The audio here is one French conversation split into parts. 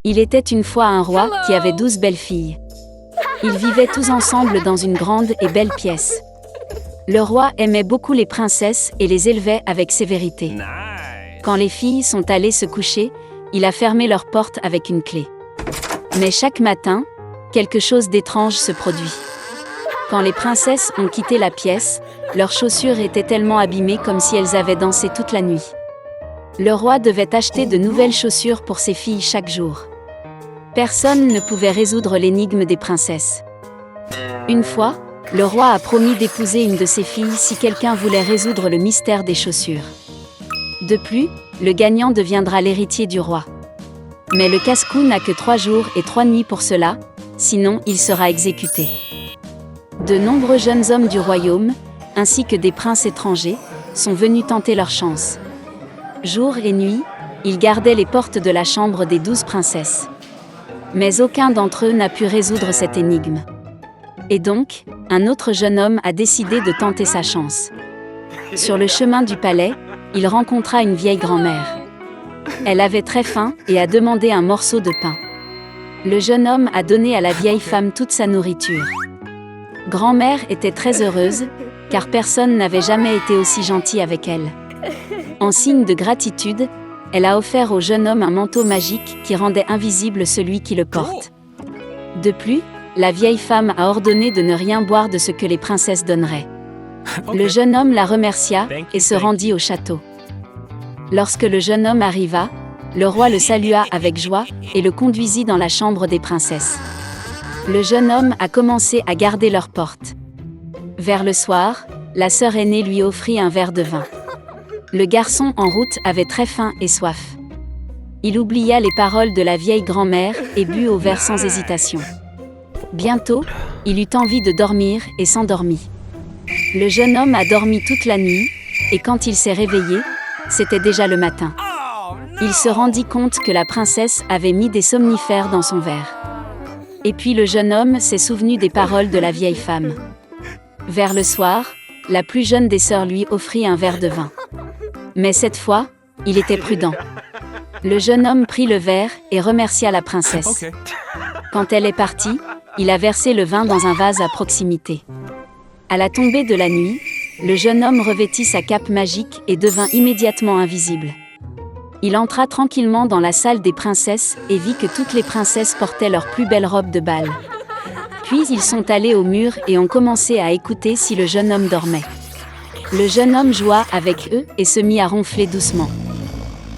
Il était une fois un roi qui avait 12 belles filles. Ils vivaient tous ensemble dans une grande et belle pièce. Le roi aimait beaucoup les princesses et les élevait avec sévérité. Quand les filles sont allées se coucher, il a fermé leurs portes avec une clé. Mais chaque matin, quelque chose d'étrange se produit. Quand les princesses ont quitté la pièce, leurs chaussures étaient tellement abîmées comme si elles avaient dansé toute la nuit. Le roi devait acheter de nouvelles chaussures pour ses filles chaque jour. Personne ne pouvait résoudre l'énigme des princesses. Une fois, le roi a promis d'épouser une de ses filles si quelqu'un voulait résoudre le mystère des chaussures. De plus, le gagnant deviendra l'héritier du roi. Mais le casse-cou n'a que 3 jours et 3 nuits pour cela, sinon il sera exécuté. De nombreux jeunes hommes du royaume, ainsi que des princes étrangers, sont venus tenter leur chance. Jour et nuit, ils gardaient les portes de la chambre des 12 princesses. Mais aucun d'entre eux n'a pu résoudre cette énigme. Et donc, un autre jeune homme a décidé de tenter sa chance. Sur le chemin du palais, il rencontra une vieille grand-mère. Elle avait très faim et a demandé un morceau de pain. Le jeune homme a donné à la vieille femme toute sa nourriture. Grand-mère était très heureuse, car personne n'avait jamais été aussi gentil avec elle. En signe de gratitude, elle a offert au jeune homme un manteau magique qui rendait invisible celui qui le porte. De plus, la vieille femme a ordonné de ne rien boire de ce que les princesses donneraient. Le jeune homme la remercia et se rendit au château. Lorsque le jeune homme arriva, le roi le salua avec joie et le conduisit dans la chambre des princesses. Le jeune homme a commencé à garder leurs portes. Vers le soir, la sœur aînée lui offrit un verre de vin. Le garçon en route avait très faim et soif. Il oublia les paroles de la vieille grand-mère et but au verre sans hésitation. Bientôt, il eut envie de dormir et s'endormit. Le jeune homme a dormi toute la nuit, et quand il s'est réveillé, c'était déjà le matin. Il se rendit compte que la princesse avait mis des somnifères dans son verre. Et puis le jeune homme s'est souvenu des paroles de la vieille femme. Vers le soir, la plus jeune des sœurs lui offrit un verre de vin. Mais cette fois, il était prudent. Le jeune homme prit le verre et remercia la princesse. Quand elle est partie, il a versé le vin dans un vase à proximité. À la tombée de la nuit, le jeune homme revêtit sa cape magique et devint immédiatement invisible. Il entra tranquillement dans la salle des princesses et vit que toutes les princesses portaient leurs plus belles robes de bal. Puis ils sont allés au mur et ont commencé à écouter si le jeune homme dormait. Le jeune homme joua avec eux et se mit à ronfler doucement.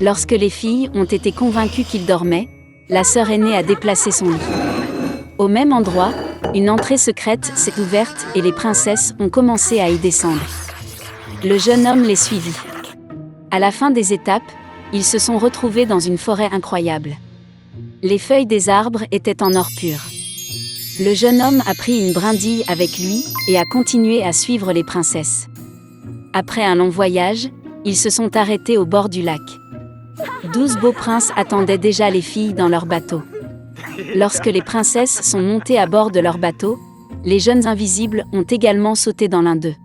Lorsque les filles ont été convaincues qu'il dormait, la sœur aînée a déplacé son lit. Au même endroit, une entrée secrète s'est ouverte et les princesses ont commencé à y descendre. Le jeune homme les suivit. À la fin des étapes, ils se sont retrouvés dans une forêt incroyable. Les feuilles des arbres étaient en or pur. Le jeune homme a pris une brindille avec lui et a continué à suivre les princesses. Après un long voyage, ils se sont arrêtés au bord du lac. 12 beaux princes attendaient déjà les filles dans leur bateau. Lorsque les princesses sont montées à bord de leur bateau, les jeunes invisibles ont également sauté dans l'un d'eux.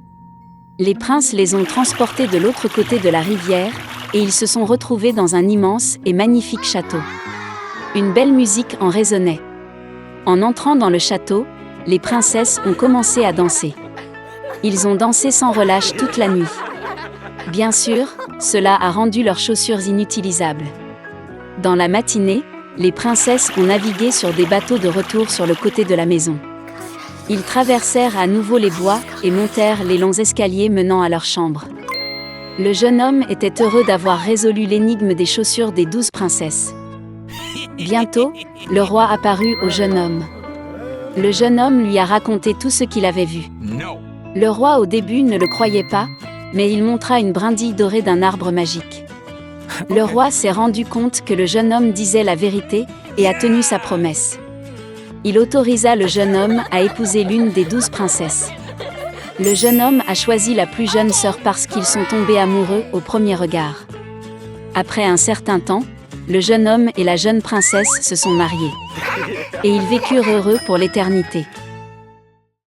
Les princes les ont transportés de l'autre côté de la rivière et ils se sont retrouvés dans un immense et magnifique château. Une belle musique en résonnait. En entrant dans le château, les princesses ont commencé à danser. Ils ont dansé sans relâche toute la nuit. Bien sûr, cela a rendu leurs chaussures inutilisables. Dans la matinée, les princesses ont navigué sur des bateaux de retour sur le côté de la maison. Ils traversèrent à nouveau les bois et montèrent les longs escaliers menant à leur chambre. Le jeune homme était heureux d'avoir résolu l'énigme des chaussures des 12 princesses. Bientôt, le roi apparut au jeune homme. Le jeune homme lui a raconté tout ce qu'il avait vu. Le roi au début ne le croyait pas, mais il montra une brindille dorée d'un arbre magique. Le roi s'est rendu compte que le jeune homme disait la vérité et a tenu sa promesse. Il autorisa le jeune homme à épouser l'une des 12 princesses. Le jeune homme a choisi la plus jeune sœur parce qu'ils sont tombés amoureux au premier regard. Après un certain temps, le jeune homme et la jeune princesse se sont mariés. Et ils vécurent heureux pour l'éternité.